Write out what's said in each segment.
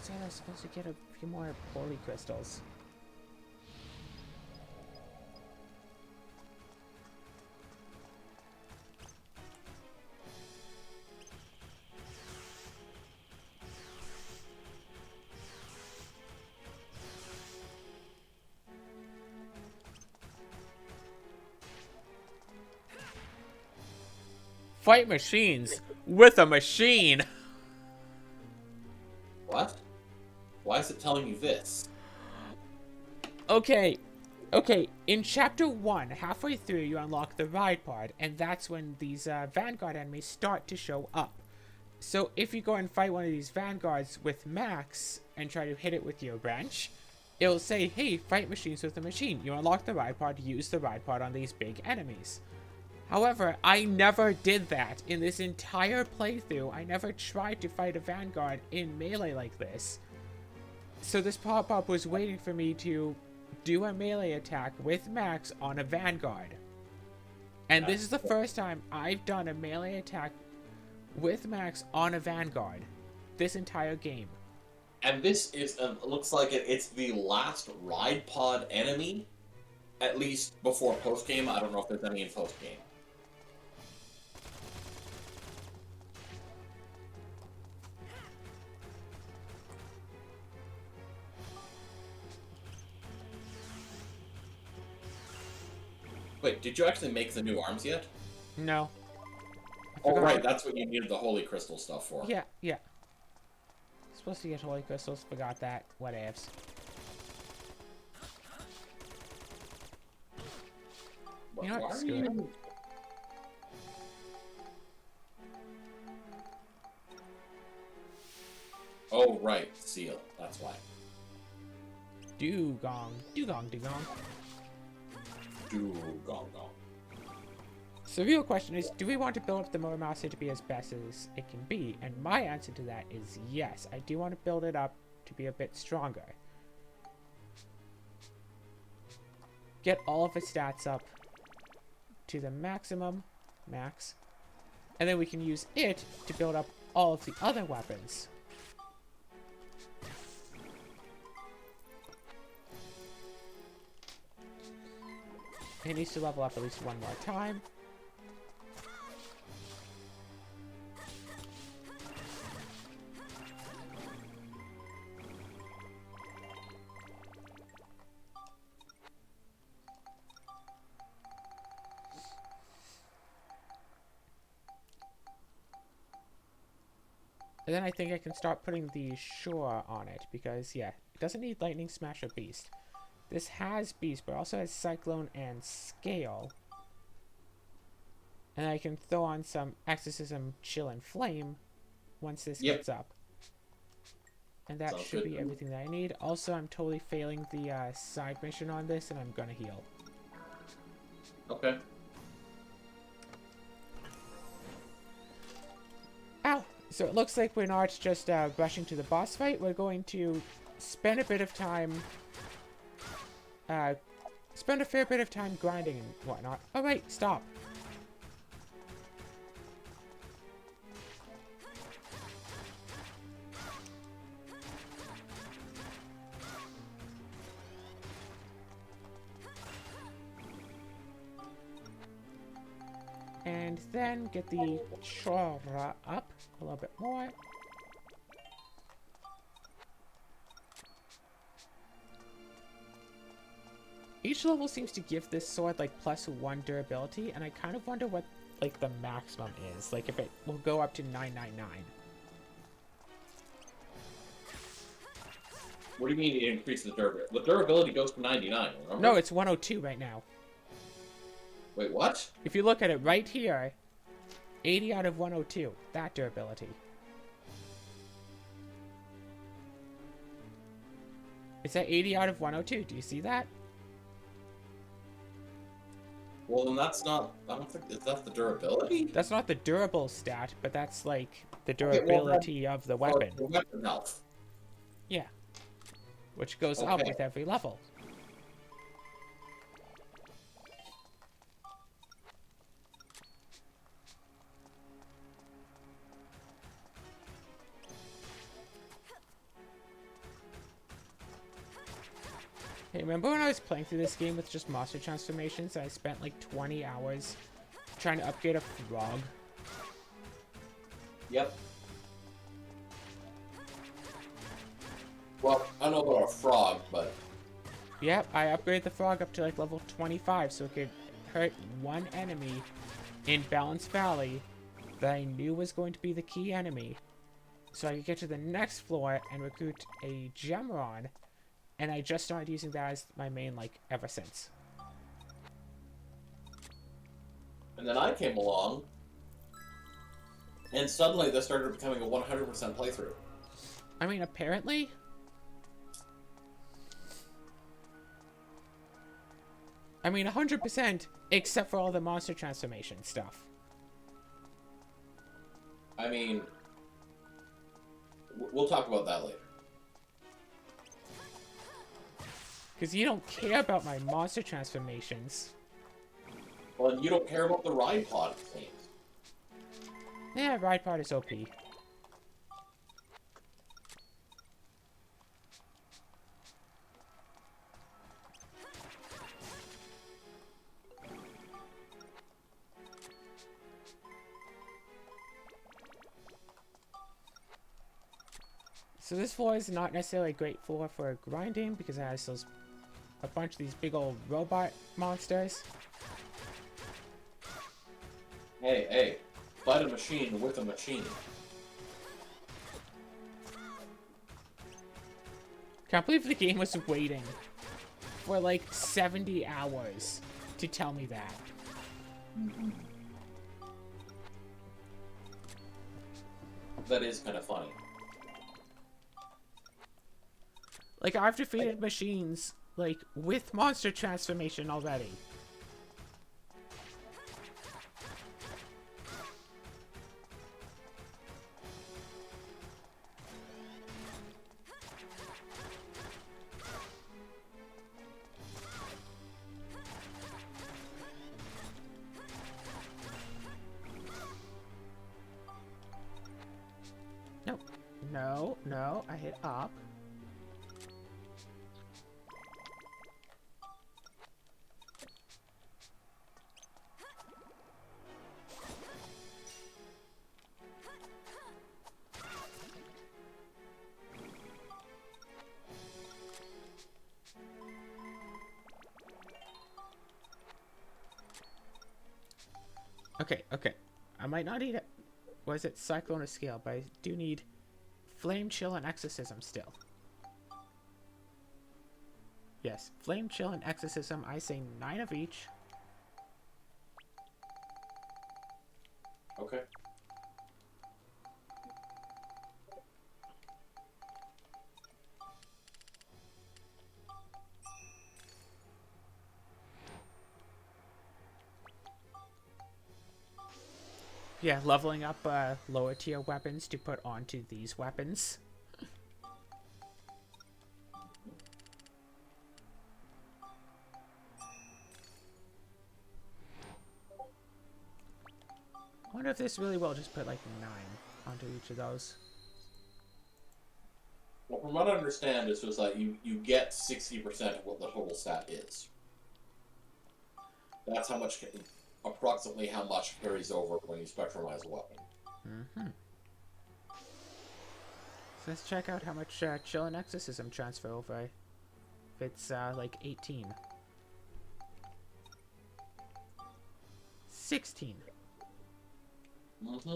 said I was supposed to get a few more holy crystals. Fight machines with a machine. What? Why is it telling you this? Okay, in chapter 1, halfway through, you unlock the ride pod, and that's when these Vanguard enemies start to show up. So if you go and fight one of these Vanguards with Max and try to hit it with your wrench, it'll say, hey, fight machines with a machine. You unlock the ride pod, use the ride pod on these big enemies. However, I never did that in this entire playthrough. I never tried to fight a Vanguard in melee like this. So this pop-up was waiting for me to do a melee attack with Max on a Vanguard. And this is the first time I've done a melee attack with Max on a Vanguard this entire game. And this is, looks like it's the last ride pod enemy, at least before post-game. I don't know if there's any in post-game. Wait, did you actually make the new arms yet? No. Oh, right, that's what you needed the holy crystal stuff for. Yeah. Supposed to get holy crystals, forgot that. What ifs. You know what? Screw it. Oh, right, seal. That's why. Dugong. Gong. So the real question is, do we want to build up the Motor Master to be as best as it can be? And my answer to that is yes. I do want to build it up to be a bit stronger. Get all of its stats up to the maximum, max. And then we can use it to build up all of the other weapons. It needs to level up at least one more time. And then I think I can start putting the Shore on it, because, yeah, it doesn't need Lightning, Smash, or Beast. This has Beast, but also has Cyclone and Scale. And I can throw on some Exorcism, Chill, and Flame once this gets up. And that should be everything that I need. Also, I'm totally failing the side mission on this, and I'm gonna heal. Okay. Ow! So it looks like we're not just rushing to the boss fight. We're going to spend a bit of time... spend a fair bit of time grinding and whatnot. Oh, wait, stop. And then get the Chora up a little bit more. Each level seems to give this sword like +1 durability, and I kind of wonder what like the maximum is. Like if it will go up to 999. What do you mean it increases the durability? The durability goes to 99, remember? No, it's 102 right now. Wait, what? If you look at it right here, 80 out of 102, that durability. It's at 80 out of 102. Do you see that? Well, then that's not... I don't think... Is that the durability? That's not the durable stat, but that's like the durability of the weapon. The weapon health. Yeah. Which goes up with every level. Hey, remember when I was playing through this game with just monster transformations? I spent like 20 hours trying to upgrade a frog. Yep. Well, I don't know about a frog, but... Yep, I upgraded the frog up to like level 25 so it could hurt one enemy in Balance Valley that I knew was going to be the key enemy. So I could get to the next floor and recruit a Gemron, and I just started using that as my main, like, ever since. And then I came along, and suddenly this started becoming a 100% playthrough. I mean, apparently... I mean, 100%, except for all the monster transformation stuff. I mean... We'll talk about that later. Because you don't care about my monster transformations. Well, and you don't care about the ride pod, it seems. Yeah, Ride Pod is OP. So this floor is not necessarily a great floor for grinding because it has a bunch of these big old robot monsters. Hey, fight a machine with a machine. Can't believe the game was waiting for like 70 hours to tell me that. That is kind of funny. Like, I've defeated machines, like, with monster transformation already. Nope. No, I hit up. Okay. I might not need it. Was it Cyclone or Scale? But I do need Flame, Chill, and Exorcism still. Yes, Flame, Chill, and Exorcism. I say 9 of each. Okay. Yeah, leveling up lower tier weapons to put onto these weapons. I wonder if this really will just put like 9 onto each of those. Well, from what I understand, it's just like you get 60% of what the total stat is. That's how much, approximately how much carries over when you spectrumize a weapon. Mm-hmm. So let's check out how much Chill and Exorcism transfer over. If it's like 18. 16. Mm-hmm.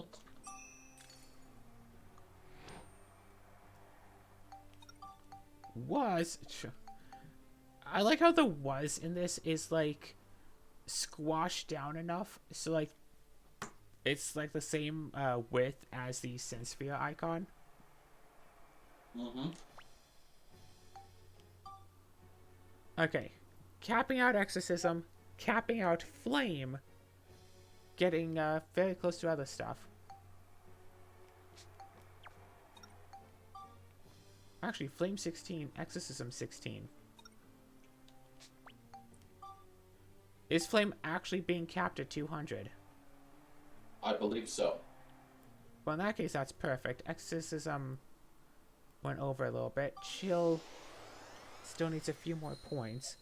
I like how the was in this is like squashed down enough so like it's like the same width as the Sensphere icon. Mm-hmm. Okay, capping out Exorcism, capping out Flame, getting very close to other stuff. Actually, Flame 16, Exorcism 16. Is Flame actually being capped at 200? I believe so. Well, in that case, that's perfect. Exorcism went over a little bit. Chill Still needs a few more points.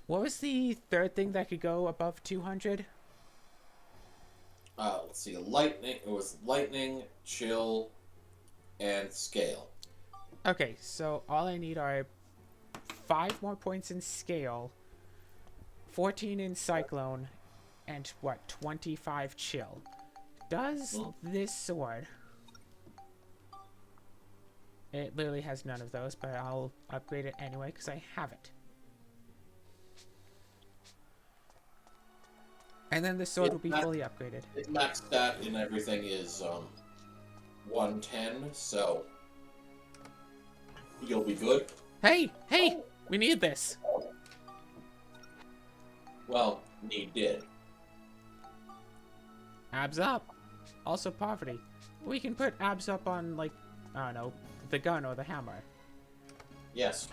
What was the third thing that could go above 200? Let's see. Lightning. It was lightning, chill, and scale. Okay, so all I need are 5 more points in scale, 14 in cyclone, and what, 25 chill. Does this sword... It literally has none of those, but I'll upgrade it anyway because I have it. And then the sword will be fully upgraded. Its max stat and everything is 110, so you'll be good. Hey! Hey! We need this! Well, need did. Abs up! Also poverty. We can put abs up on, like, I don't know, the gun or the hammer. Yes.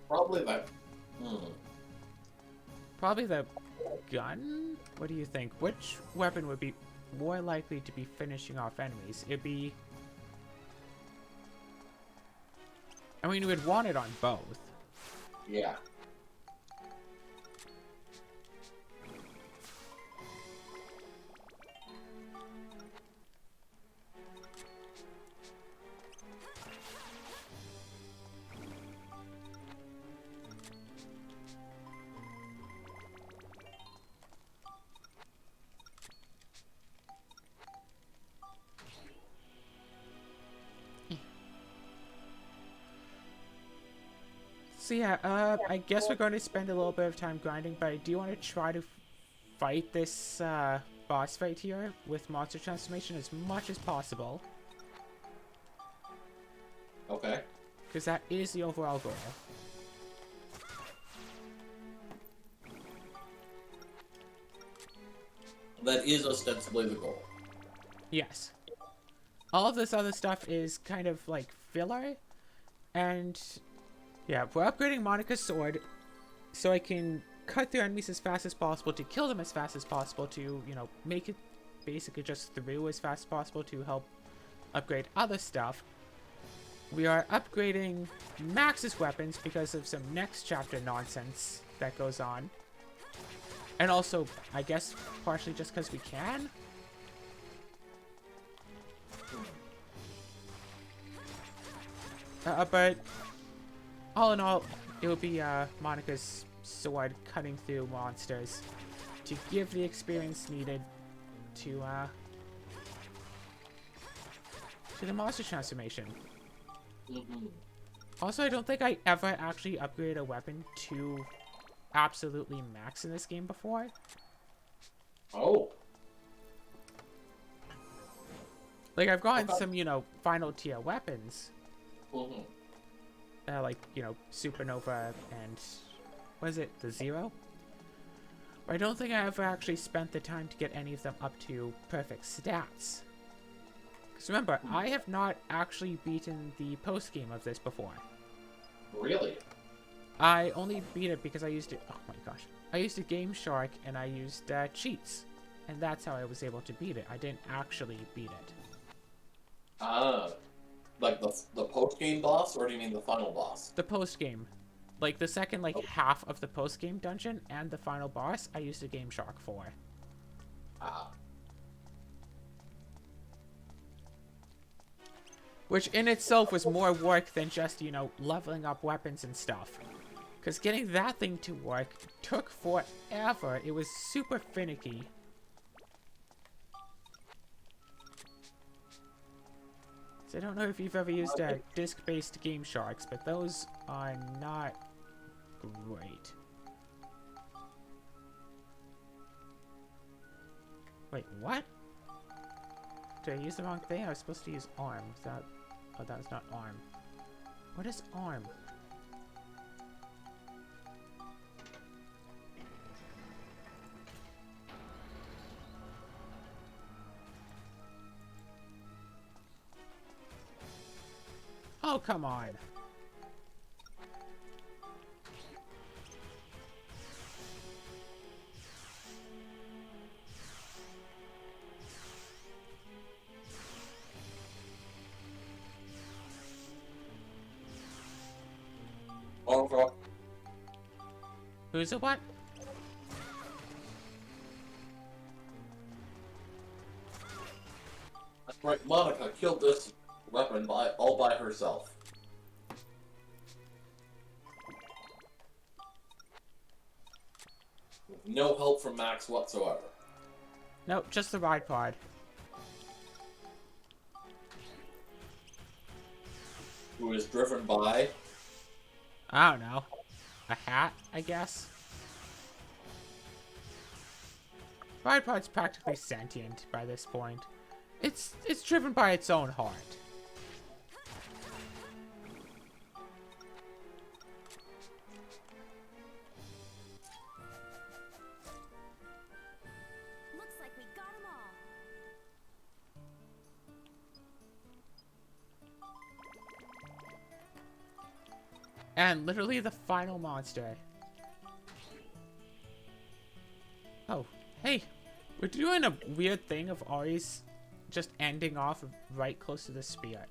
Probably that. Probably the gun? What do you think? Which weapon would be more likely to be finishing off enemies? It'd be... I mean, we'd want it on both. Yeah. So yeah, I guess we're going to spend a little bit of time grinding, but I do want to try to fight this boss fight here with monster transformation as much as possible. Okay. Because that is the overall goal. That is ostensibly the goal. Yes. All of this other stuff is kind of like filler, and yeah, we're upgrading Monica's sword so I can cut through enemies as fast as possible, to kill them as fast as possible, to, you know, make it basically just through as fast as possible to help upgrade other stuff. We are upgrading Max's weapons because of some next chapter nonsense that goes on. And also, I guess, partially just because we can. But all in all, it will be Monica's sword cutting through monsters to give the experience needed to the monster transformation. Also, I don't think I ever actually upgraded a weapon to absolutely max in this game before. Oh. Like, I've gotten some, you know, final tier weapons. Mm-hmm. Like, you know, Supernova and... what is it? The Zero? But I don't think I ever actually spent the time to get any of them up to perfect stats. Because remember, I have not actually beaten the post-game of this before. Really? I only beat it because I used it... oh my gosh. I used a Game Shark and I used cheats. And that's how I was able to beat it. I didn't actually beat it. Like the post-game boss, or do you mean the final boss? The post-game. Like, the second, like, half of the post-game dungeon and the final boss, I used a Game Shark for. Which in itself was more work than just, you know, leveling up weapons and stuff. Because getting that thing to work took forever. It was super finicky. So I don't know if you've ever used disc-based Game Sharks, but those are not great. Wait, what? Did I use the wrong thing? I was supposed to use arm. Is that... oh, that was not arm. What is arm? Oh, come on. Okay. Who's a what? That's right, Monica killed this weapon all by herself. With no help from Max whatsoever. Nope, just the ride pod. Who is driven by... I don't know. A hat, I guess? Ride pod's practically sentient by this point. It's driven by its own heart. Looks like we got 'em all. And literally the final monster. Oh, hey. We're doing a weird thing of always just ending off right close to the sphere.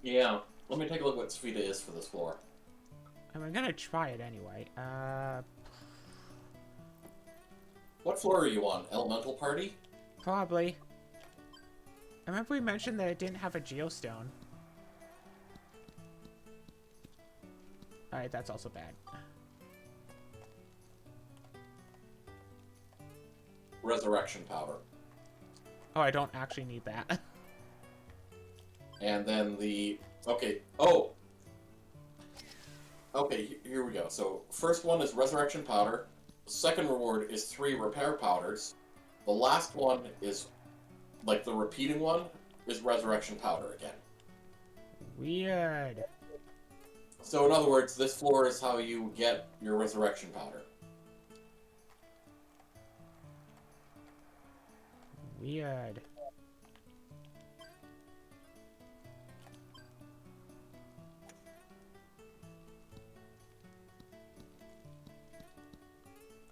Yeah. Let me take a look what Spheda is for this floor. And we're gonna try it anyway. What floor are you on? Elemental Party? Probably. I remember we mentioned that it didn't have a geostone. Alright, that's also bad. Resurrection Powder. Oh, I don't actually need that. And then the... Okay. Oh! Okay, here we go. So, first one is Resurrection Powder. Second reward is 3 Repair Powders. The last one is, like, the repeating one, is Resurrection Powder again. Weird. So, in other words, this floor is how you get your Resurrection Powder. Weird.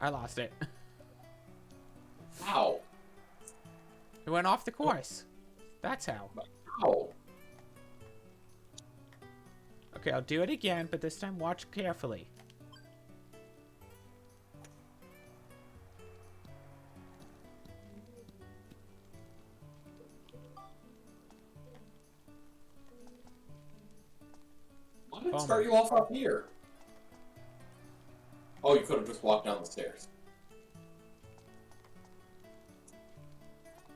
I lost it. How? It went off the course. That's how. How? Okay, I'll do it again, but this time watch carefully. Why did it Oh start my- you off up here? Oh, you could have just walked down the stairs.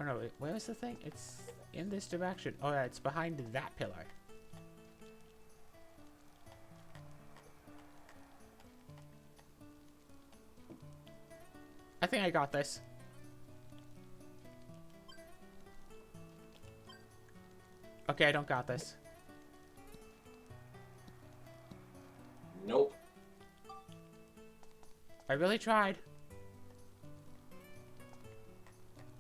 Oh no, where's the thing? It's in this direction. Oh yeah, it's behind that pillar. I think I got this. Okay, I don't got this. Nope. I really tried.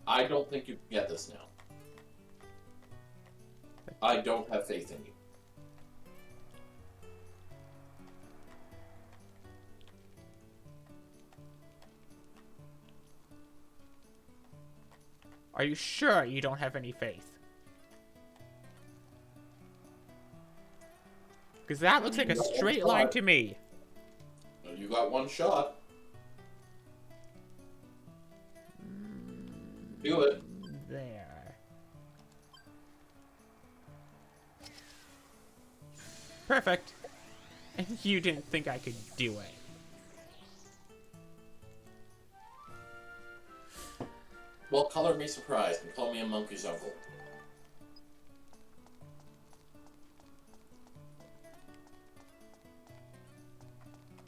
I don't think you can get this now. I don't have faith in you. Are you sure you don't have any faith? Because that looks like a straight line to me. You got one shot. Do it. There. Perfect. And you didn't think I could do it. Well, color me surprised and call me a monkey's uncle.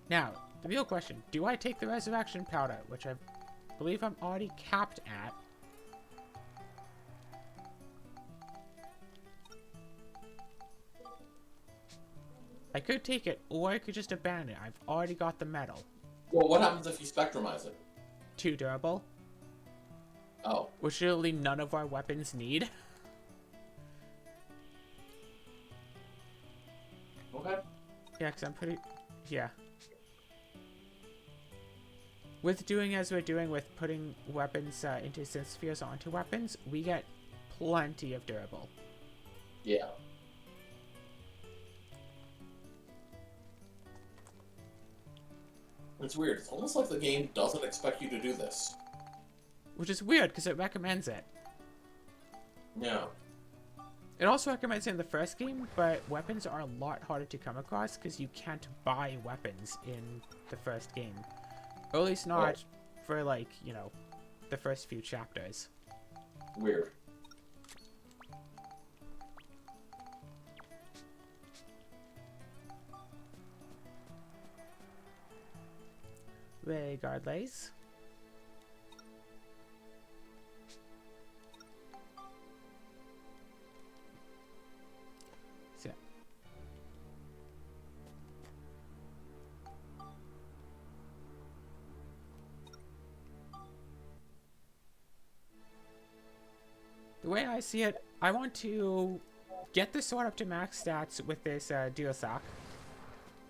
Now, the real question, do I take the resurrection powder, which I believe I'm already capped at? I could take it, or I could just abandon it. I've already got the metal. Well, what happens if you spectrumize it? Too durable, Oh. which literally none of our weapons need. Okay. Yeah, because I'm pretty... Yeah. With doing as we're doing with putting weapons into synth spheres onto weapons, we get plenty of durable. Yeah. It's weird. It's almost like the game doesn't expect you to do this. Which is weird, because it recommends it. Yeah. It also recommends it in the first game, but weapons are a lot harder to come across, because you can't buy weapons in the first game. Or at least not for, like, you know, the first few chapters. Weird. Regardless. So, the way I see it, I want to get the sword up to max stats with this Duosak,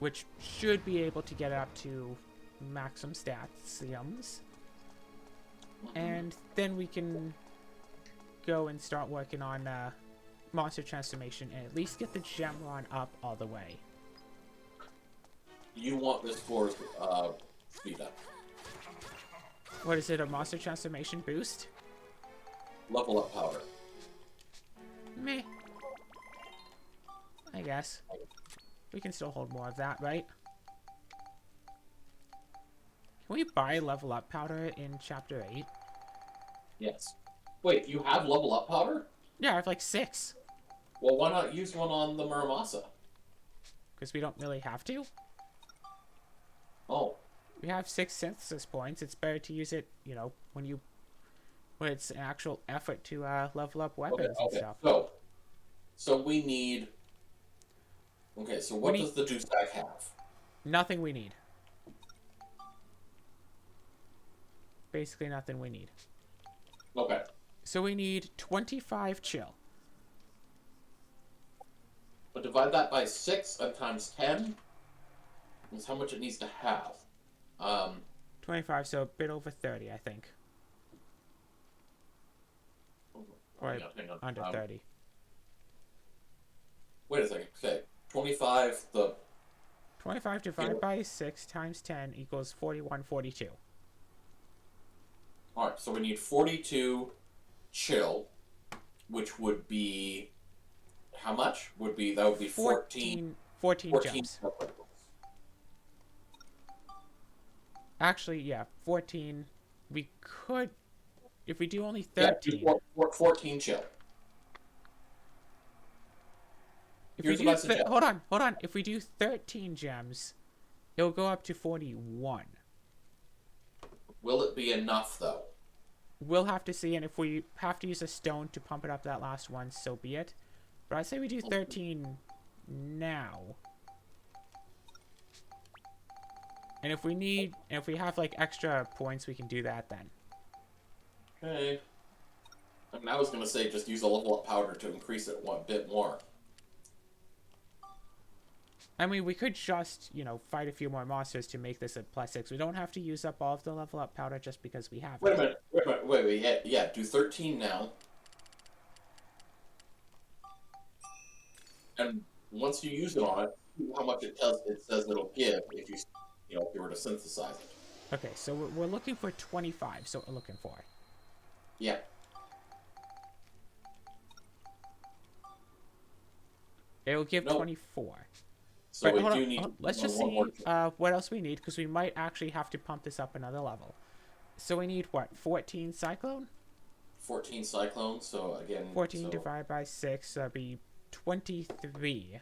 which should be able to get it up to maximum stats, and then we can go and start working on monster transformation and at least get the gem run up all the way. You want this for speed up. What is it, a monster transformation boost? Level up powder. Meh. I guess. We can still hold more of that, right? Can we buy level up powder in chapter 8? Yes. Wait, you have level up powder? Yeah, I have like 6. Well, why not use one on the Muramasa? Because we don't really have to. Oh. We have 6 synthesis points. It's better to use it, you know, when it's an actual effort to level up weapons and stuff. So we need... Okay, so what does the Dewstack have? Nothing we need. Basically nothing we need. Okay. So we need 25 chill. But divide that by 6 and times 10 is how much it needs to have. 25, so a bit over 30, I think. Or hang on. under 30. Wait a second. Okay. 25, 25 divided by 6 times 10 equals 4142. Alright, so we need 42 chill, which would be... How much? That would be 14 gems. Actually, yeah, 14. We could... If we do only 13... Yeah, 14 chill. If we do hold on. If we do 13 gems, it'll go up to 41. Will it be enough, though? We'll have to see, and if we have to use a stone to pump it up that last one, so be it. But I say we do 13 now. And if we have like extra points, we can do that then. Okay. I mean, I was gonna say just use a level up powder to increase it one bit more. I mean, we could just, you know, fight a few more monsters to make this a +6. We don't have to use up all of the level up powder just because we have it. Wait, yeah, do 13 now. And once you use it on it, see how much it says it'll give if if you were to synthesize it. Okay, so we're looking for 25, so we're looking for. Yeah. It'll give 24. So but we do need. Let's just see what else we need, because we might actually have to pump this up another level. So we need what? 14 cyclone? 14 cyclone. So again. 14 divided by 6, that'd be 23.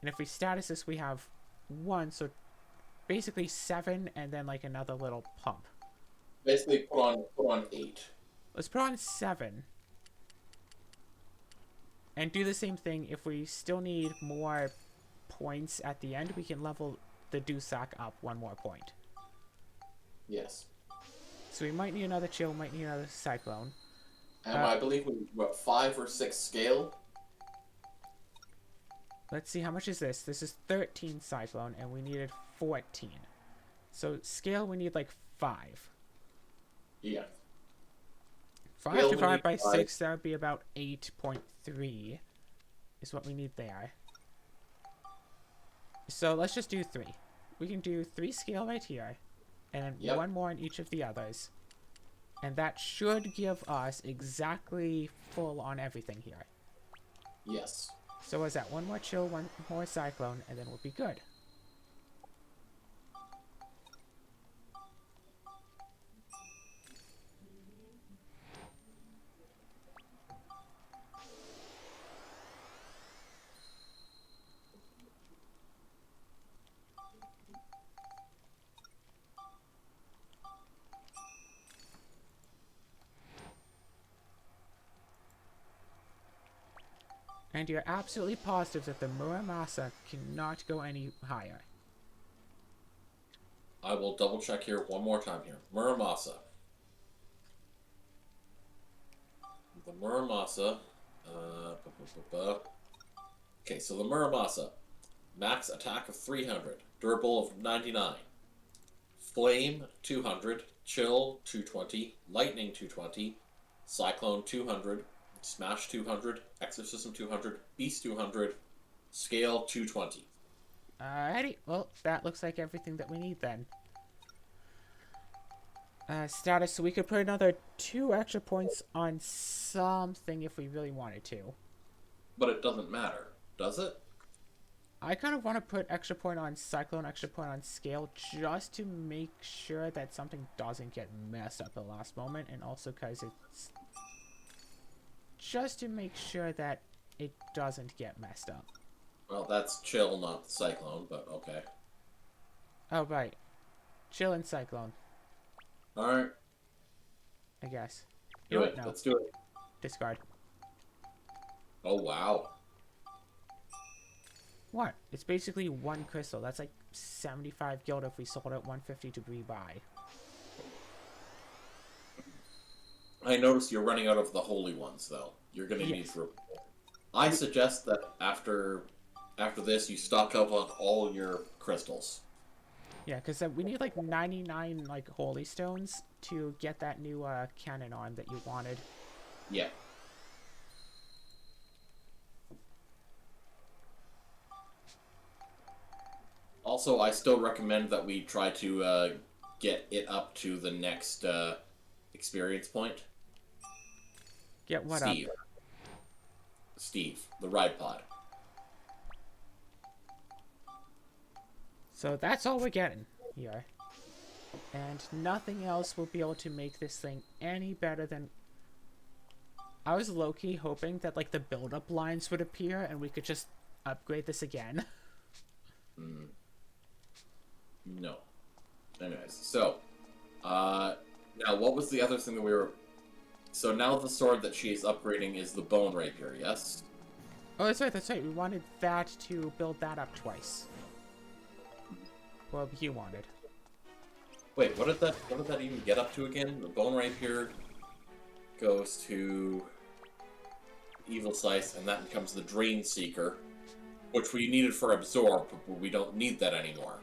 And if we status this, we have 1, so basically 7, and then like another little pump. Basically, put on 8. Let's put on 7. And do the same thing. If we still need more points at the end, we can level the Dewsack up 1 more point. Yes. So we might need another chill, might need another cyclone. And I believe we 5 or 6 scale. Let's see, how much is this? This is 13 cyclone, and we needed 14. So scale, we need like 5. Yeah. 5 divided by 6, that would be about 8.3 is what we need there. So let's just do 3. we can do 3 scale right here, and Yep. 1 more in each of the others. And that should give us exactly full on everything here. Yes. So what's that? 1 more chill, 1 more cyclone, and then we'll be good. And you're absolutely positive that the Muramasa cannot go any higher. I will double check here one more time here. Muramasa. The Muramasa. Okay, so the Muramasa. Max attack of 300. Durable of 99. Flame 200. Chill 220. Lightning 220. Cyclone 200. Smash 200. Exorcism 200. Beast 200. Scale 220. Alrighty, well, that looks like everything that we need then. Status, so we could put another 2 extra points on something if we really wanted to. But it doesn't matter, does it? I kind of want to put extra point on Cyclone, extra point on Scale, just to make sure that something doesn't get messed up at the last moment, and also because it's... just to make sure that it doesn't get messed up. Well, that's chill, not cyclone, but okay. Oh, right. Chill and Cyclone, Alright, I guess. do You know it. what? No. Let's do it. Discard. Oh, wow. What? It's basically 1 crystal. That's like 75 gil if we sold it 150 to rebuy. I noticed you're running out of the holy ones, though. You're gonna need Yes. for... I suggest that after this, you stock up on all your crystals. Yeah, because we need like 99 like holy stones to get that new cannon arm that you wanted. Yeah. Also, I still recommend that we try to get it up to the next experience point. Get what Steve. up? Steve, the ride pod. So that's all we're getting here. And nothing else will be able to make this thing any better than... I was low-key hoping that like the build-up lines would appear and we could just upgrade this again. No. Anyways, so, now what was the other thing that we were... So now the sword that she's upgrading is the bone rapier, yes? Oh, that's right, that's right. We wanted that to build that up twice. Well, you wanted. Wait, what did that even get up to again? The bone rapier goes to Evil Slice, and that becomes the Drain Seeker, which we needed for Absorb, but we don't need that anymore.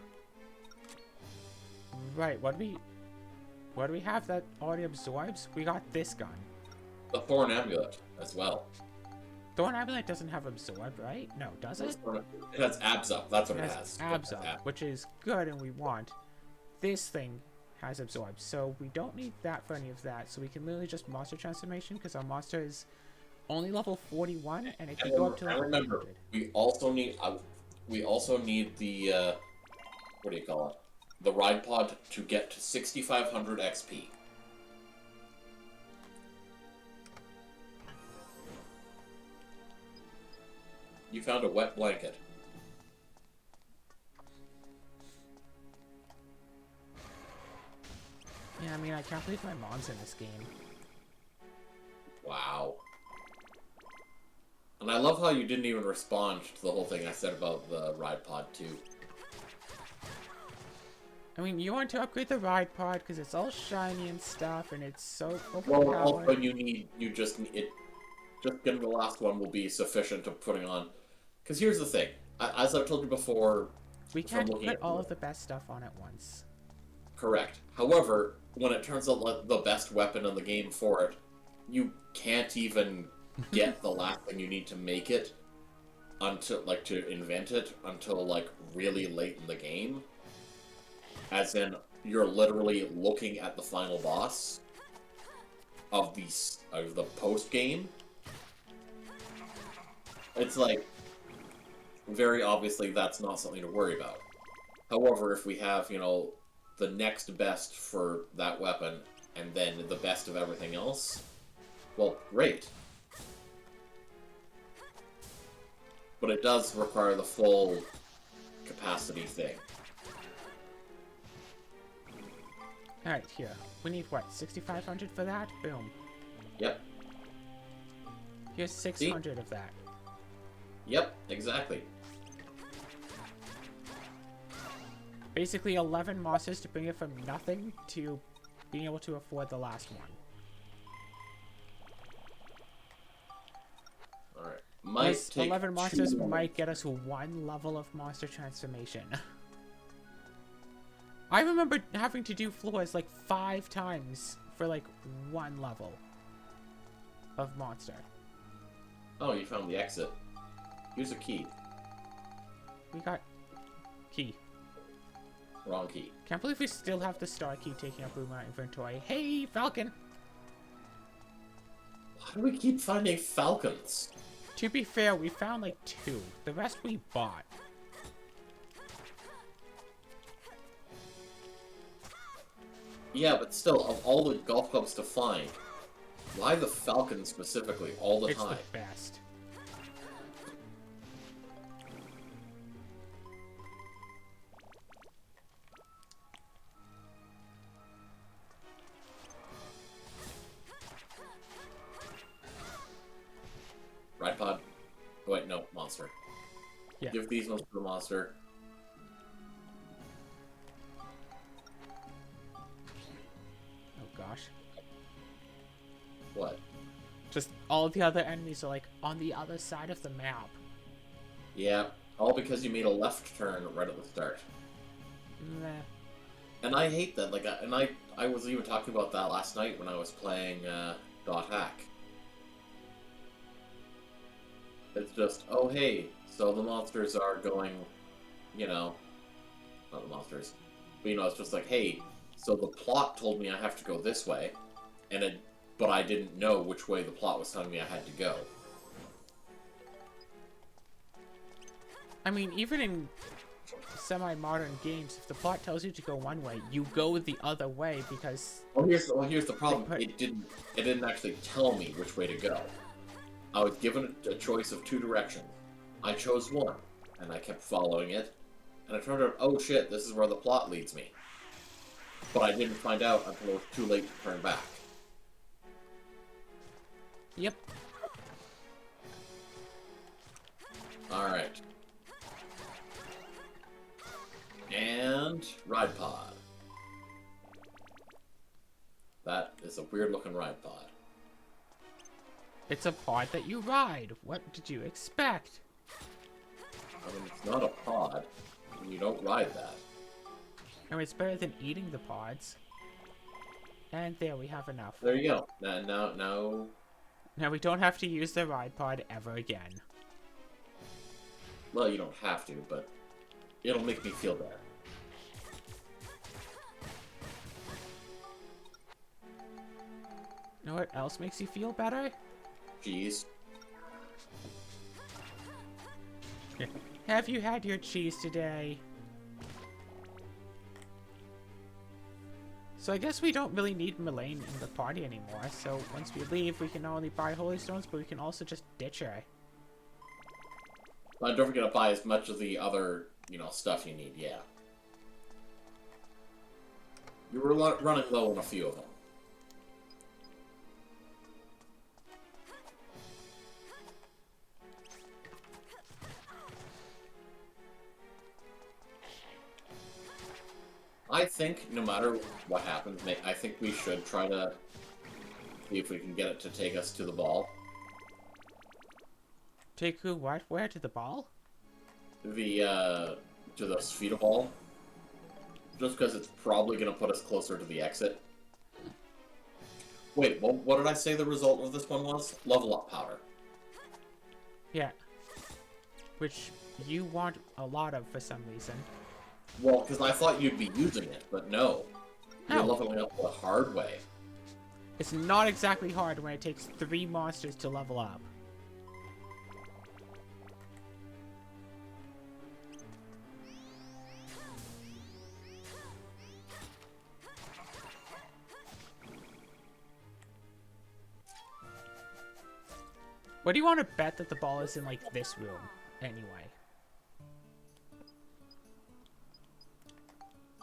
Right, what do we have that already absorbs? We got this gun. The Thorn Amulet as well. Thorn Amulet doesn't have absorb, right? No, does it? It has abs up. That's what It it has has. abs up, which is good and we want. This thing has absorb, so we don't need that for any of that. So we can literally just monster transformation because our monster is only level 41 and it can go up to And level remember, 100. we also need the what do you call it? The ride pod to get to 6,500 XP. You found a wet blanket. Yeah, I mean, I can't believe my mom's in this game. Wow. And I love how you didn't even respond to the whole thing I said about the ride pod too. I mean, you want to upgrade the ride pod because it's all shiny and stuff, and it's so Well, overpowered. also just getting the last one will be sufficient to putting on. Because here's the thing, as I've told you before, We can't looking put at all the- of the best stuff on at once. correct. However, when it turns out like the best weapon in the game for it, you can't even get the last thing you need to make it until to invent it until like really late in the game. As in, you're literally looking at the final boss of the post game. It's like, very obviously that's not something to worry about. However, if we have, the next best for that weapon and then the best of everything else, well, great. But it does require the full capacity thing. Alright, here. We need what? 6,500 for that? Boom. Yep. Here's 600 of that. Yep, exactly. Basically 11 monsters to bring it from nothing to being able to afford the last one. Alright. Those 11 monsters might get us one level of monster transformation. I remember having to do floors like 5 times for like one level of monster. Oh, you found the exit. Here's a key. We got key. Wrong key. Can't believe we still have the star key taking up room in our inventory. Hey, Falcon! Why do we keep finding falcons? To be fair, we found like 2. The rest we bought. Yeah, but still, of all the golf clubs to find, why the falcon specifically all the time? It's the best. Ride pod. Oh, wait, no, monster. Yeah. Give these ones to the monster. Oh gosh. What? Just all the other enemies are like on the other side of the map. Yeah, all because you made a left turn right at the start. Meh. And I hate that. Like, I was even talking about that last night when I was playing Dot Hack. It's just, oh hey, so the monsters are going, not the monsters, but it's just like, hey, so the plot told me I have to go this way, but I didn't know which way the plot was telling me I had to go. I mean, even in semi-modern games, if the plot tells you to go one way, you go the other way because... Well, here's the problem. It didn't actually tell me which way to go. I was given a choice of 2 directions. I chose one, and I kept following it, and it turned out, oh shit, this is where the plot leads me. But I didn't find out until it was too late to turn back. Yep. Alright. And ride pod. That is a weird looking ride pod. It's a pod that you ride. What did you expect? I mean, it's not a pod, and you don't ride that. I mean, it's better than eating the pods. And there, we have enough. There you go. Now... Now we don't have to use the ride pod ever again. Well, you don't have to, but it'll make me feel better. You know what else makes you feel better? Cheese. Have you had your cheese today? So I guess we don't really need Melaine in the party anymore, so once we leave, we can not only buy Holy Stones, but we can also just ditch her. But don't forget to buy as much of the other, stuff you need, yeah. You were running low on a few of them. I think, no matter what happens, I think we should try to see if we can get it to take us to the ball. Take who, what? Where? To the ball? To the Spheda ball. Just because it's probably going to put us closer to the exit. Wait, what did I say the result of this one was? Level up powder. Yeah. Which you want a lot of for some reason. Well, because I thought you'd be using it, but no. You're No. leveling up the hard way. It's not exactly hard when it takes 3 monsters to level up. What do you want to bet that the ball is in, like, this room, anyway?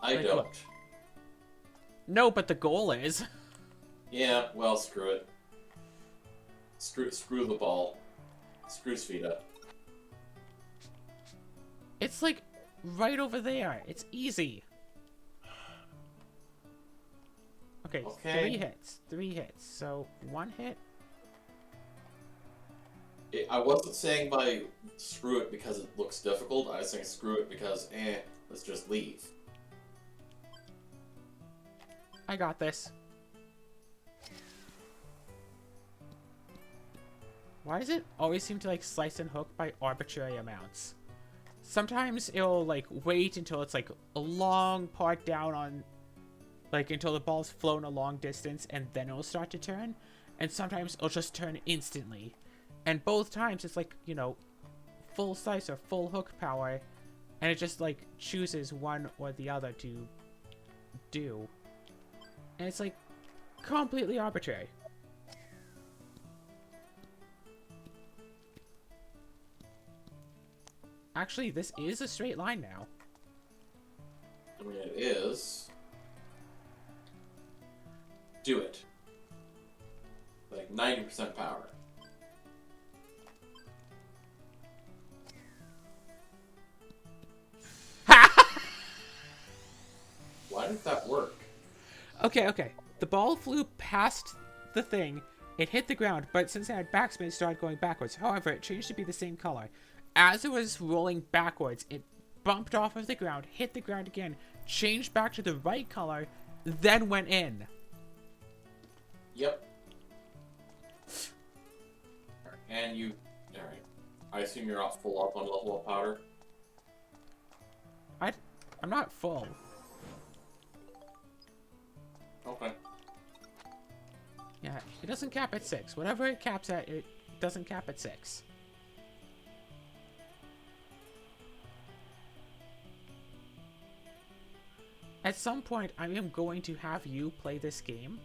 I Like, don't. look. No, but the goal is. Yeah, well, screw it. Screw the ball. Screw Sfida. It's, like, right over there. It's easy. Okay, Okay. 3 hits. 3 hits. So, 1 hit. I wasn't saying by screw it because it looks difficult. I was saying screw it because, let's just leave. I got this. Why does it always seem to, like, slice and hook by arbitrary amounts? Sometimes it'll, like, wait until it's, like, a long part down on, like, until the ball's flown a long distance, and then it'll start to turn. And sometimes it'll just turn instantly. And both times it's, like, you know, full slice or full hook power, and it just, like, chooses one or the other to do. And it's, like, completely arbitrary. Actually, this is a straight line now. I mean, it is. Do it. Like 90% power. Why did that work? Okay. The ball flew past the thing. It hit the ground, but since it had backspin, it started going backwards. However, it changed to be the same color. As it was rolling backwards, it bumped off of the ground, hit the ground again, changed back to the right color, then went in. Yep. And you... Alright. I assume you're not full up on level up powder? I'm not full. Okay. Yeah, it doesn't cap at 6. Whatever it caps at, it doesn't cap at 6. At some point, I am going to have you play this game,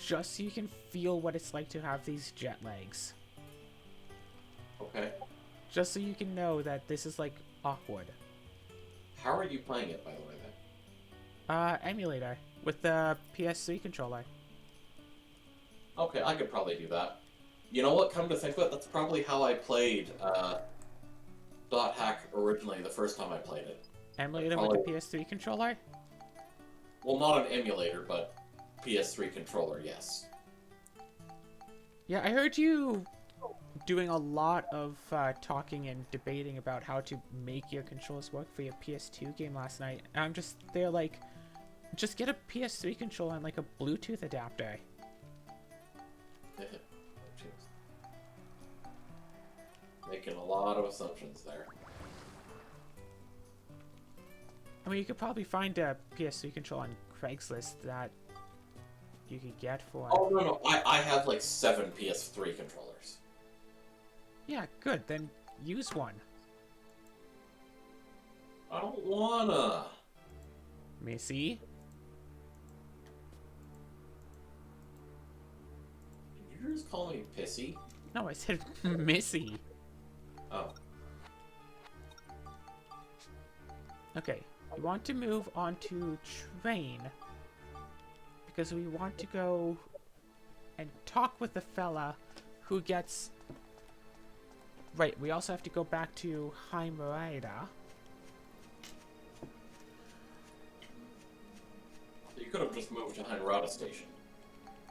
just so you can feel what it's like to have these jet legs. Okay. Just so you can know that this is, like, awkward. How are you playing it, by the way, then? Emulator, with the PS3 controller. Okay, I could probably do that. You know what, come to think of it, that's probably how I played, Dot Hack originally the first time I played it. Emulator with the PS3 controller? Well, not an emulator, but PS3 controller, yes. Yeah, I heard you doing a lot of talking and debating about how to make your controls work for your PS2 game last night. And I'm just there like, just get a PS3 controller and like a Bluetooth adapter. Making a lot of assumptions there. I mean, you could probably find a PS3 controller on Craigslist that you could get for... Oh, no, I have like 7 PS3 controllers. Yeah, good. Then use one. I don't wanna. Missy? Did you just call me pissy? No, I said Missy. Oh. Okay, we want to move on to train. Because we want to go and talk with the fella who gets... Right, we also have to go back to Heimerida. You could have just moved to Heimerida Station.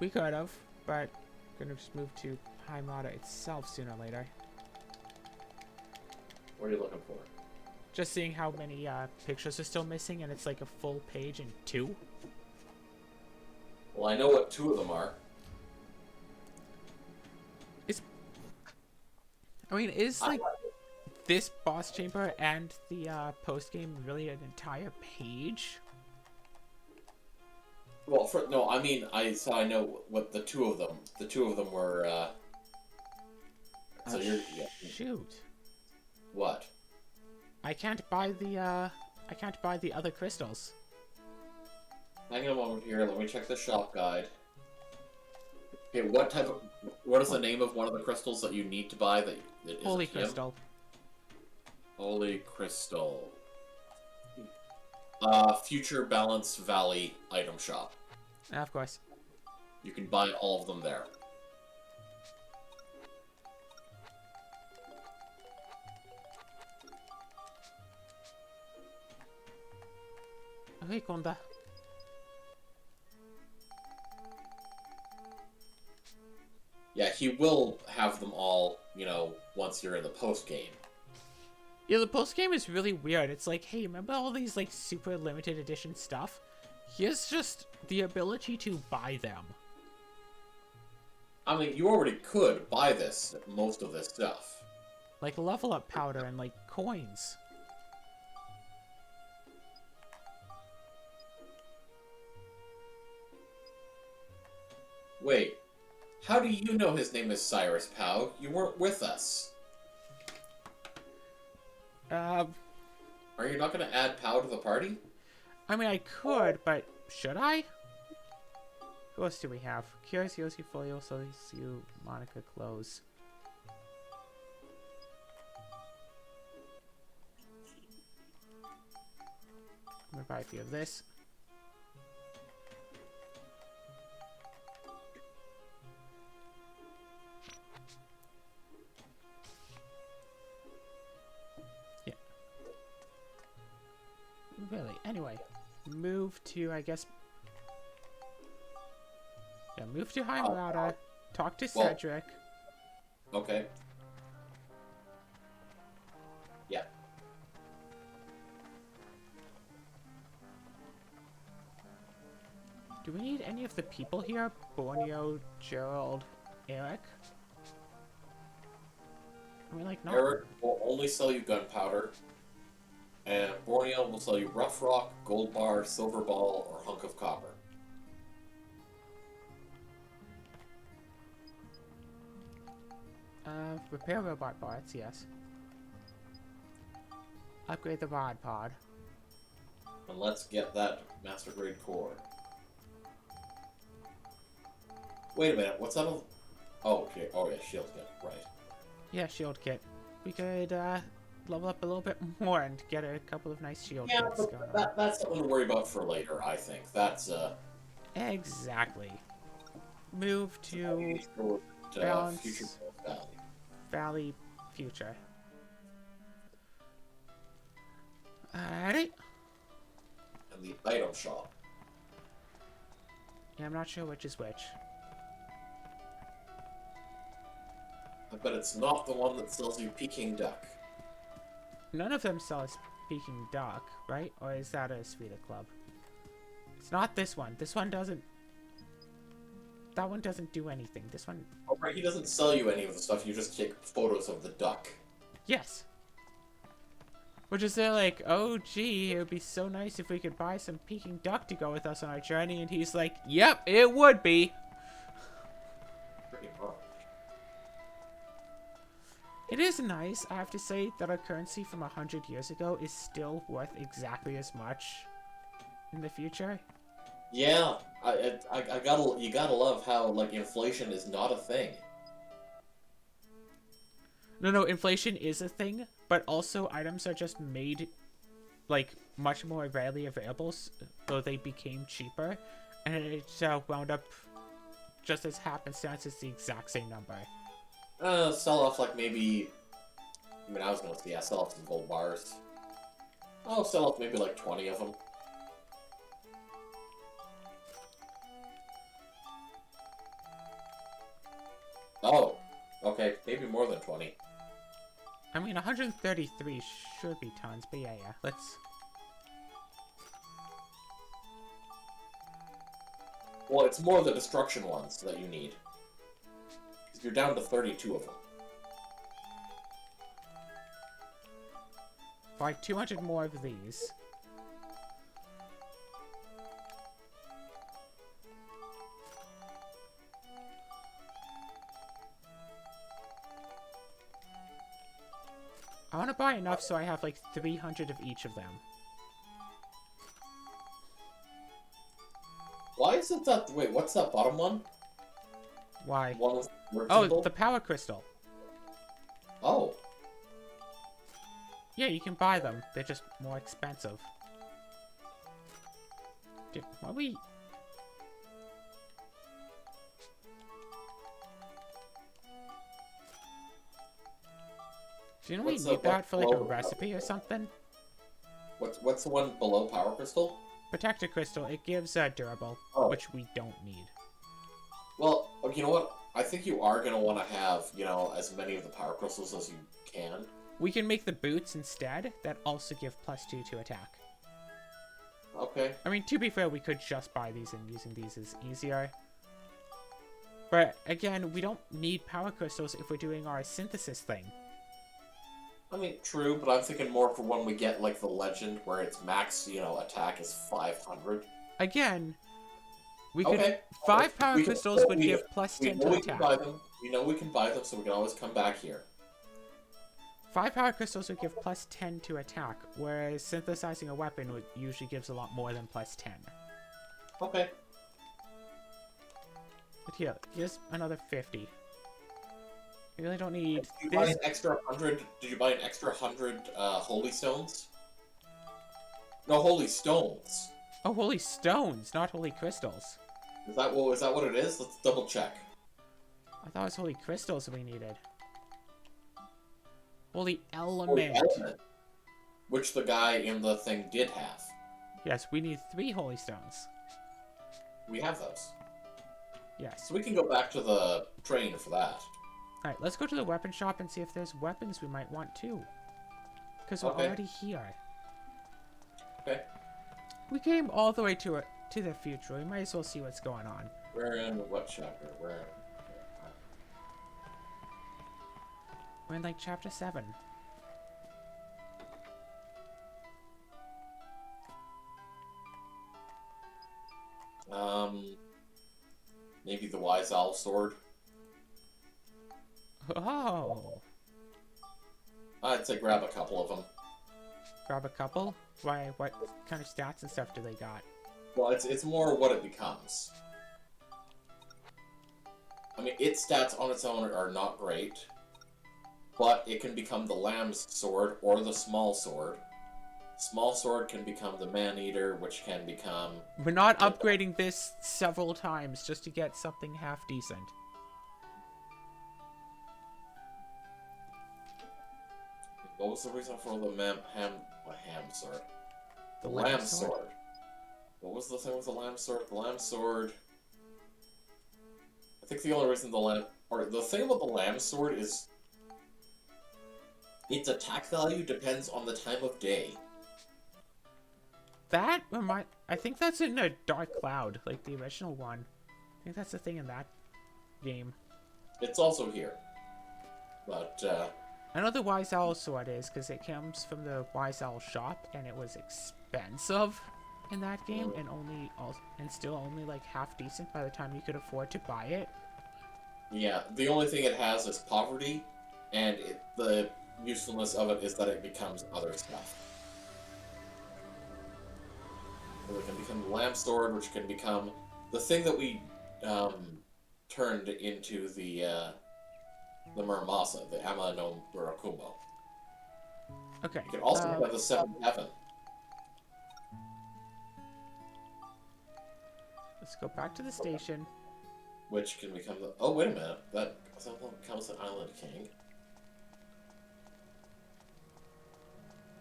We could have, but we're gonna just move to Heimerida itself sooner or later. What are you looking for? Just seeing how many pictures are still missing, and it's like a full page in 2. Well, I know what 2 of them are. Is like this boss chamber and the post game really an entire page. Well, no, I mean, I know what the two of them. The two of them were. So you're yeah. Shoot. What? I can't buy the other crystals. Hang on a moment here. Let me check the shop guide. Okay, what is the name of one of the crystals that you need to buy that is Holy a gem? crystal. Holy crystal. Future Balance Valley item shop. Of course. You can buy all of them there. Okay, Konda. Yeah, he will have them all, you know, once you're in the post game. Yeah, the post game is really weird. It's like, hey, remember all these like super limited edition stuff? Here's just the ability to buy them. I mean, you already could buy most of this stuff. Like level up powder and like coins. Wait, how do you know his name is Cyrus Pow? You weren't with us. Are you not going to add Pow to the party? I mean, I could, but should I? Who else do we have? Curious Yoshi Folio, Solicyu, Monica Close. I'm gonna buy a few of this. Yeah. Really? Anyway, move to, I guess... Yeah, move to Hymrata, talk to Cedric. Okay. Yeah. Do we need any of the people here? Borneo, Gerald, Eric? I mean, like, not... Eric will only sell you gunpowder, and Borneo will sell you rough rock, gold bar, silver ball, or hunk of copper. Repair robot parts, yes. Upgrade the rod pod. And let's get that master grade core. Wait a minute, what's that? Oh, okay. Oh yeah, shield kit, right. Yeah, shield kit. We could, level up a little bit more and get a couple of nice shield Yeah, kits going on. that's something to worry about for later, I think. That's, Exactly. Move to balance Future Valley. Valley Future. Alrighty. And the item shop. Yeah, I'm not sure which is which. I bet it's not the one that sells you Peking duck. None of them sell a speaking duck, right? Or is that a Svita Club? It's not this one. This one doesn't... That one doesn't do anything. This one... Oh, right, he doesn't sell you any of the stuff, you just take photos of the duck. Yes. Which is they're like, oh gee, it would be so nice if we could buy some Peking duck to go with us on our journey. And he's like, yep, it would be. Pretty much. It is nice, I have to say, that our currency from 100 years ago is still worth exactly as much in the future. Yeah, you gotta love how, like, inflation is not a thing. No, inflation is a thing, but also items are just made, like, much more rarely available, though they became cheaper, and it wound up, just as happenstance, it's the exact same number. Sell off, like, maybe... I mean, I was gonna say, yeah, sell off some gold bars. I'll sell off maybe, like, 20 of them. Oh, okay, maybe more than 20. I mean, 133 should be tons, but yeah, let's... Well, it's more the destruction ones that you need. You're down to 32 of them. buy 200 more of these. I want to buy enough so I have like 300 of each of them. Why isn't that... Wait, what's that bottom one? Why? One with the word Oh, symbol? the power crystal. Oh. Yeah, you can buy them. They're just more expensive. Dude, why we... Didn't we What's need that for like a below- recipe or something? What's the one below power crystal? Protector crystal, it gives durable, Oh. which we don't need. Well, you know what? I think you are going to want to have, you know, as many of the power crystals as you can. We can make the boots instead that also give +2 to attack. Okay. I mean, to be fair, we could just buy these and using these is easier. But again, we don't need power crystals if we're doing our synthesis thing. I mean, true, but I'm thinking more for when we get, like, the legend where its max, you know, attack is 500. Again, we could... Okay. 5 power We can- crystals would we- give We +10 know to we can buy attack. them. We know we can buy them, so we can always come back here. 5 power crystals would give +10 to attack, whereas synthesizing a weapon would usually gives a lot more than +10. Okay. But here, here's another 50. We really don't need Did you buy this. an extra 100? Did you buy an extra 100 holy stones? No, holy stones. Oh, holy stones, not holy crystals. Is that what it is? Let's double check. I thought it was holy crystals we needed. Holy Holy element. element, which the guy in the thing did have. Yes, we need 3 holy stones. We have those. Yes. So we can go back to the train for that. Alright, let's go to the weapon shop and see if there's weapons we might want too. Because we're Okay. already here. Okay. We came all the way to the future. We might as well see what's going on. We're in what chapter? We're in like chapter 7. Maybe the Wise Owl sword. Oh! I'd say grab a couple of them. Grab a couple? Why, what kind of stats and stuff do they got? Well, it's more what it becomes. I mean, its stats on its own are not great, but it can become the Lamb's sword or the Small sword. Small sword can become the Man-Eater, which can become... We're not upgrading this several times just to get something half decent. What was the reason for the ham sword? The Lamb lamb sword. What was the thing with the Lamb sword? The Lamb sword... I think the only reason the thing about the Lamb sword is... its attack value depends on the time of day. That I think that's in a Dark Cloud, like the original one. I think that's the thing in that game. It's also here. But, I know the Wise Owl sword is, because it comes from the Wise Owl shop, and it was expensive in that game, and still only like half decent by the time you could afford to buy it. yeah, the only thing it has is poverty, and the usefulness of it is that it becomes other stuff. So it can become the Lamb sword, which can become the thing that we turned into the Muramasa, the Ama no Murakumo. Okay. You can also become the Seventh Heaven. Let's go back to the station. Which can become the... Oh, wait a minute. That becomes the Island King.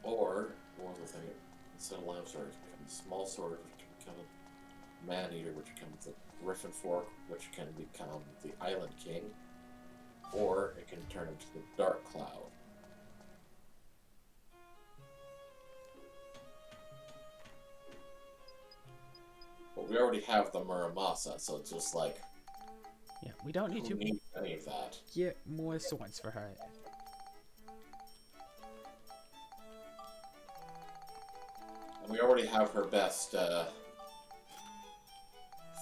Or, what was the thing? Instead of Lamb Sword, it can become the Small Sword, which can become the Man-Eater, which becomes the Griffin Fork, which can become the Island King. Or it can turn into the Dark Cloud. But we already have the Muramasa, so it's just like... Yeah, we don't need Who to needs any of that? get more swords for her. And we already have her best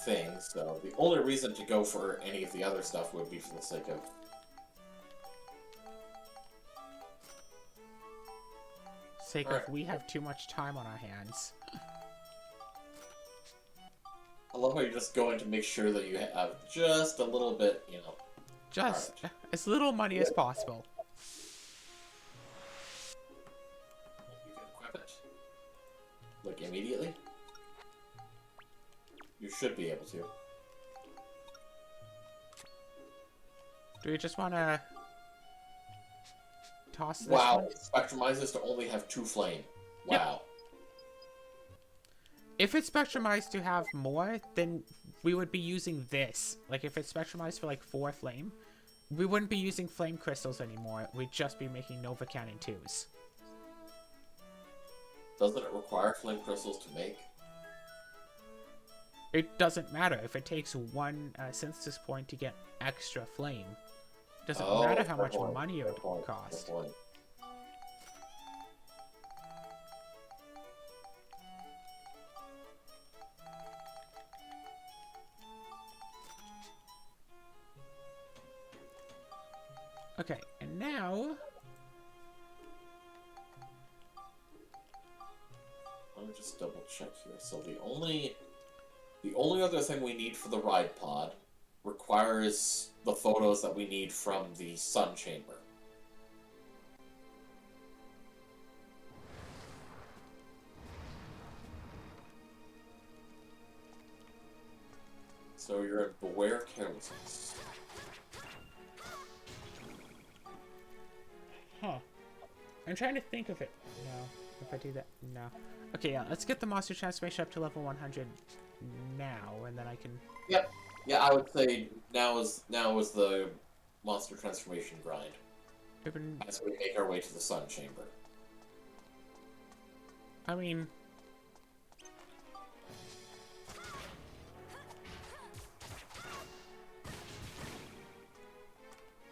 thing, so the only reason to go for any of the other stuff would be for the sake of... Of we have too much time on our hands. I love how you're just going to make sure that you have just a little bit, you know... Just as little money as possible. You can equip it. Like, immediately? You should be able to. Do we just want to toss this Wow, one? it spectrumizes to only have 2 flame. Wow. Yep. If it's spectrumized to have more, then we would be using this. Like, if it's spectrumized for, like, 4 flame, we wouldn't be using flame crystals anymore. We'd just be making Nova Cannon 2s. Doesn't it require flame crystals to make? It doesn't matter. If it takes 1 synthesis point to get extra flame, it doesn't matter how much money it would cost. Okay, and now... Let me just double check here. So the only other thing we need for the ride pod requires the photos that we need from the sun chamber. So you're in Beware Carelessness. Huh. I'm trying to think of it. No. If I do that, no. Okay, yeah, let's get the monster transformation up to level 100 now, and then I can... Yep. Yeah, I would say now is the monster transformation grind. As we make our way to the sun chamber. I mean...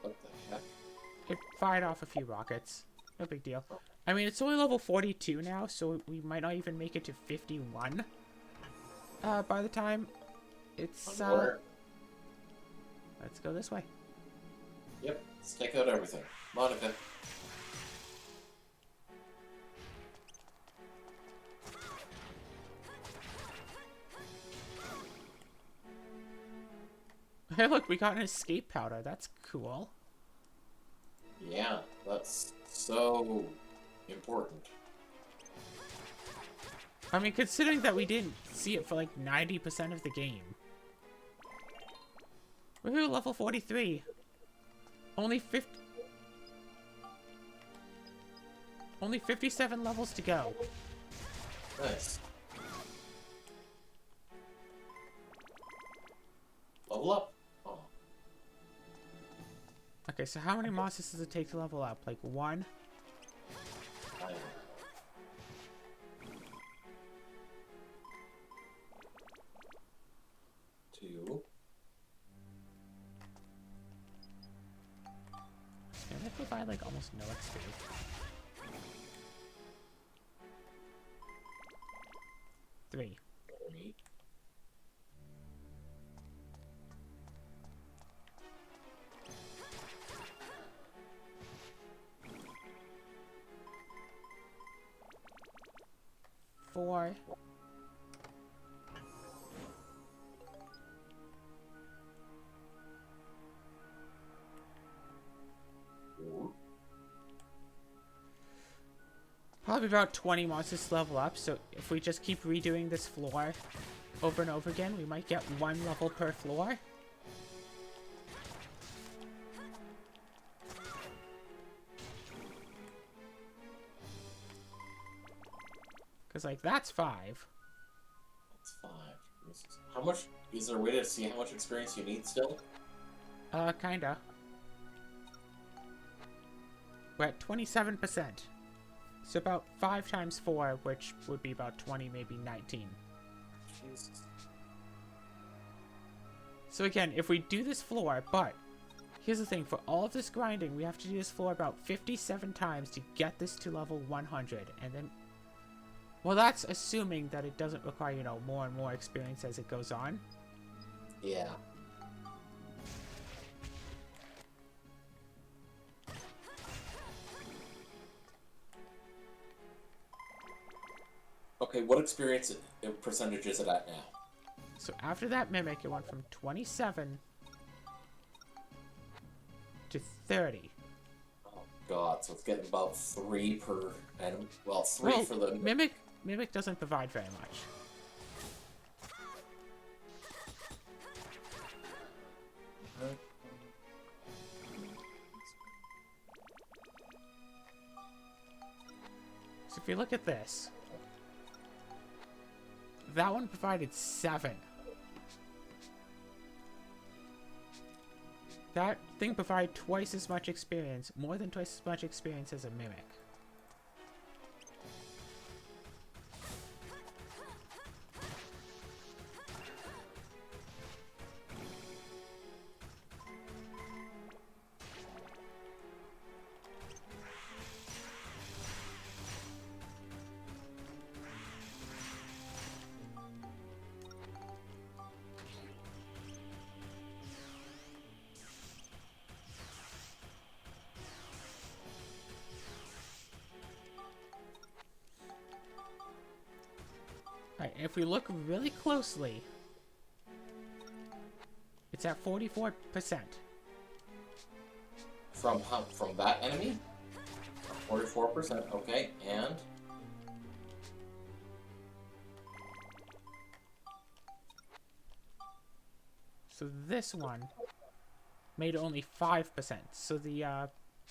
What the heck? It fired off a few rockets. No big deal. I mean, it's only level 42 now, so we might not even make it to 51. By the time it's, let's go this way. Yep, let's take out everything. Monica. Hey, look, we got an escape powder. That's cool. Yeah, that's so important. I mean, considering that we didn't see it for like 90% of the game. Woohoo, level 43. Only 57 levels to go. Nice. Level up. Oh. Okay, so how many monsters does it take to level up? Like 1? I don't know. 2. And they provide like almost no XP. 3. 3. 4. 4. Probably about 20 monsters to level up, so if we just keep redoing this floor over and over again, we might get 1 level per floor. Because, like, that's 5. That's 5. How much... Is there a way to see how much experience you need still? Kinda. We're at 27%. So about 5 times 4, which would be about 20, maybe 19. Jesus. So again, if we do this floor, but here's the thing, for all of this grinding, we have to do this floor about 57 times to get this to level 100, and then Well, that's assuming that it doesn't require, you know, more and more experience as it goes on. Yeah. Okay, what experience percentage is it at now? So after that Mimic, it went from 27 to 30. Oh god, so it's getting about 3 per enemy. Well, 3 Well, for the... Mimic doesn't provide very much. So if you look at this, that one provided 7. That thing provided twice as much experience, more than twice as much experience as a Mimic. Alright, if we look really closely, it's at 44%. From that enemy? 44%, okay, and... So this one made only 5%. So the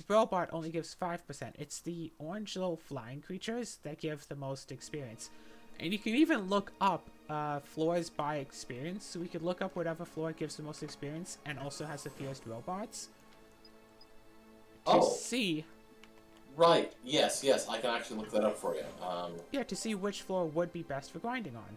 robot only gives 5%. It's the orange little flying creatures that give the most experience. And you can even look up floors by experience. So we could look up whatever floor gives the most experience and also has the fewest robots. To see... Right, yes, I can actually look that up for you. Yeah, to see which floor would be best for grinding on.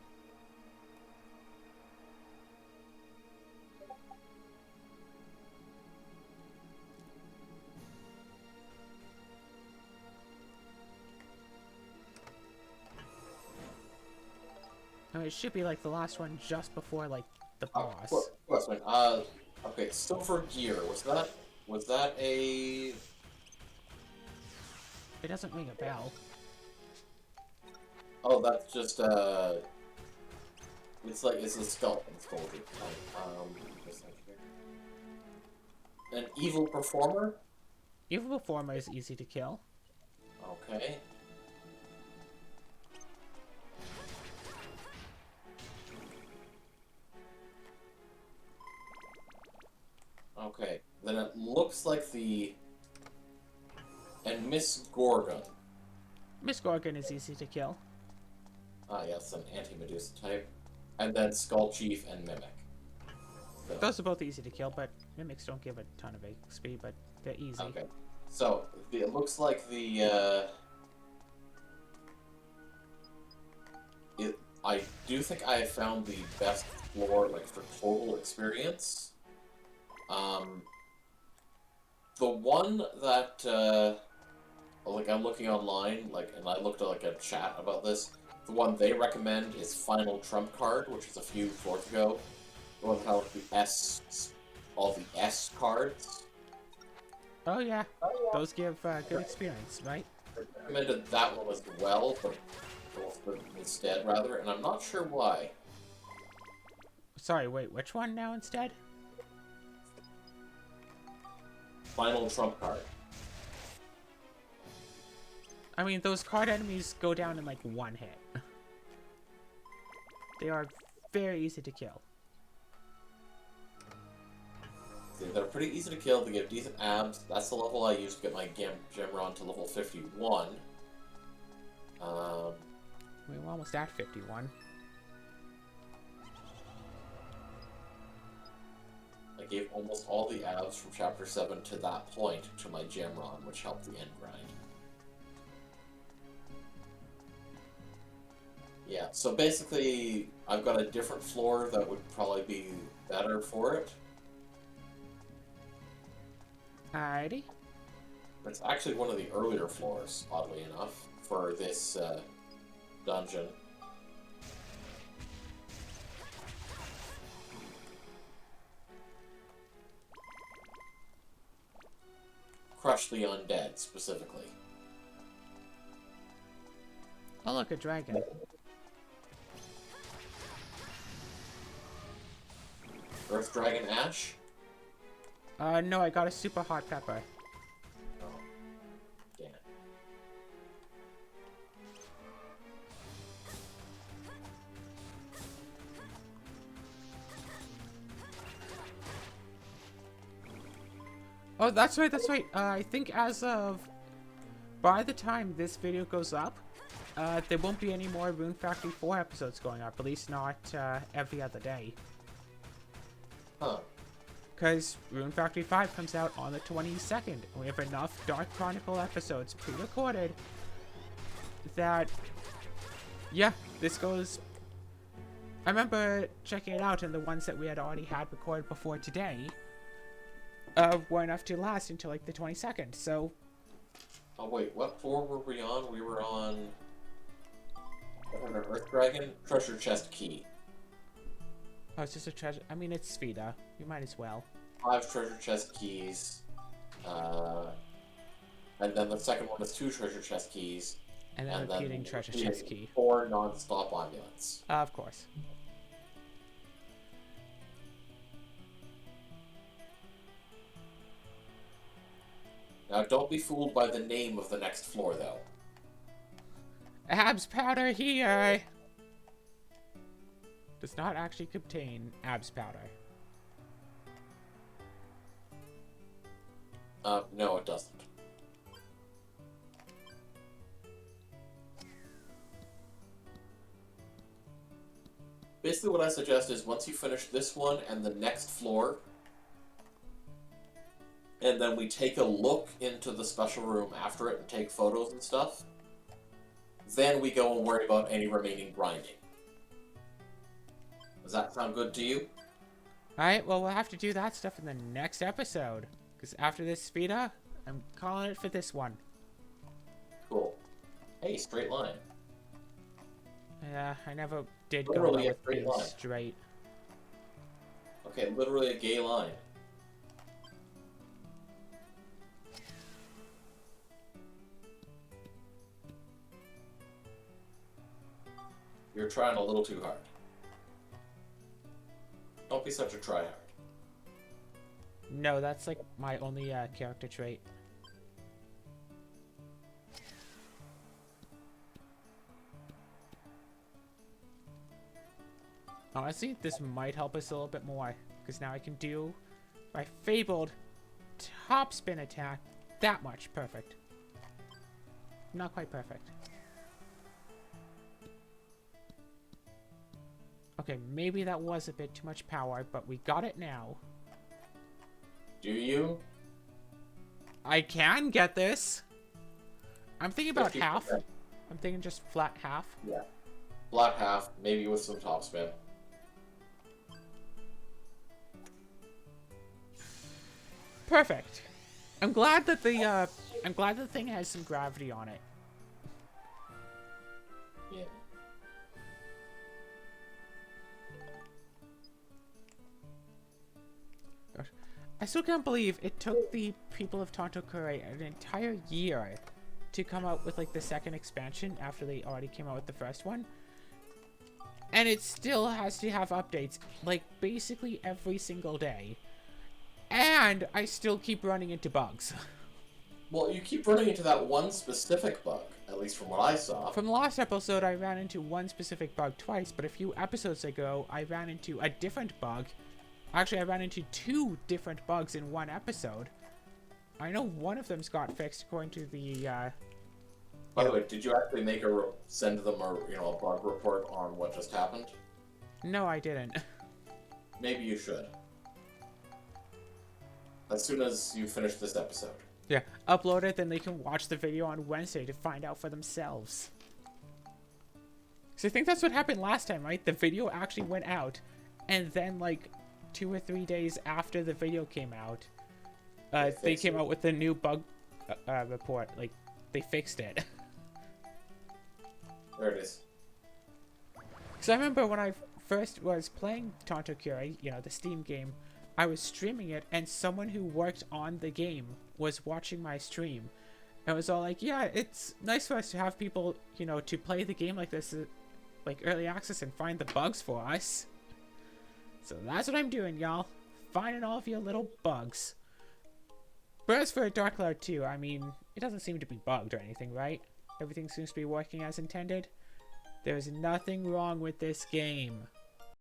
Oh, it should be like the last one just before like the boss. Okay, silver gear, was that a... It doesn't ring a bell. Oh, that's just, it's like, it's a skeleton soldier. An evil performer? Evil Performer is easy to kill. Okay. Okay, then it looks like the... And Miss Gorgon. Miss Gorgon is easy to kill. Ah, yes, an anti-Medusa type. And then Skull Chief and Mimic. So, Those are both easy to kill, but Mimics don't give a ton of XP, but they're easy. okay. So, it looks like the, I do think I have found the best floor, like, for total experience. The one that, like, I'm looking online, like, and I looked at, like, a chat about this, the one they recommend is Final Trump Card, which is a few floors ago. The one that has the all the S cards. Oh yeah, those give good experience, right? I recommended that one as well, but instead, rather, and I'm not sure why. Sorry, wait, which one now instead? Final Trump Card. I mean, those card enemies go down in like one hit. They are very easy to kill. They're pretty easy to kill, they give decent abs. That's the level I used to get my Gemron to level 51. We're almost at 51. I gave almost all the abs from Chapter 7 to that point to my Gemron, which helped the end grind. Yeah, so basically, I've got a different floor that would probably be better for it. Alrighty. It's actually one of the earlier floors, oddly enough, for this dungeon. Crush the undead, specifically. Oh, look, a dragon. Earth Dragon Ash? No, I got a super hot pepper. Oh. Damn it. Oh, that's right, that's right. I think as of... By the time this video goes up, there won't be any more Rune Factory 4 episodes going up. At least not every other day. Huh. Because Rune Factory 5 comes out on the 22nd. And we have enough Dark Chronicle episodes pre-recorded that... Yeah, this goes... I remember checking it out, and the ones that we had already had recorded before today were enough to last until like the 22nd, so... Oh wait, what floor were we on? We were on... I don't know, Earth Dragon? Treasure Chest Key. Oh, it's just a treasure... I mean, it's Spheda. You might as well. 5 treasure chest keys. And then the second one is 2 treasure chest keys. And then repeating treasure chest key. 4 non-stop amulets. Of course. Now, don't be fooled by the name of the next floor, though. Abs powder here! Does not actually contain abs powder. No, it doesn't. Basically, what I suggest is once you finish this one and the next floor, and then we take a look into the special room after it and take photos and stuff, then we go and worry about any remaining grinding. Does that sound good to you? Alright, well, we'll have to do that stuff in the next episode. Because after this Spheda, I'm calling it for this one. Cool. Hey, straight line. Yeah, I never did go Literally well a with straight being line. straight. Okay, literally a gay line. You're trying a little too hard. Don't be such a tryhard. No, that's like my only character trait. Honestly, this might help us a little bit more. Because now I can do my fabled top spin attack that much perfect. Not quite perfect. Okay, maybe that was a bit too much power, but we got it now. Do you? I can get this. I'm thinking about 50%. half. I'm thinking just flat half. Yeah. Flat half, maybe with some top spin. Perfect. I'm glad that the thing has some gravity on it. Yeah. Gosh. I still can't believe it took the people of Tonto Kurai an entire year to come out with like the second expansion after they already came out with the first one. And it still has to have updates like basically every single day. And I still keep running into bugs. Well, you keep running into that one specific bug, at least from what I saw. From the last episode, I ran into one specific bug twice, but a few episodes ago, I ran into a different bug. Actually, I ran into 2 different bugs in one episode. I know one of them's got fixed according to the, By the way, did you actually make send them a bug report on what just happened? No, I didn't. Maybe you should. As soon as you finish this episode. Yeah, upload it, then they can watch the video on Wednesday to find out for themselves. So I think that's what happened last time, right? The video actually went out, and then like 2 or 3 days after the video came out, they came out with a new bug report. Like, they fixed it. There it is. Because I remember when I first was playing Tonto Curie, you know, the Steam game, I was streaming it, and someone who worked on the game was watching my stream. And was all like, yeah, it's nice for us to have people, you know, to play the game like this, like early access, and find the bugs for us. So that's what I'm doing, y'all. Finding all of your little bugs. But as for Dark Cloud 2, I mean, it doesn't seem to be bugged or anything, right? Everything seems to be working as intended. There's nothing wrong with this game.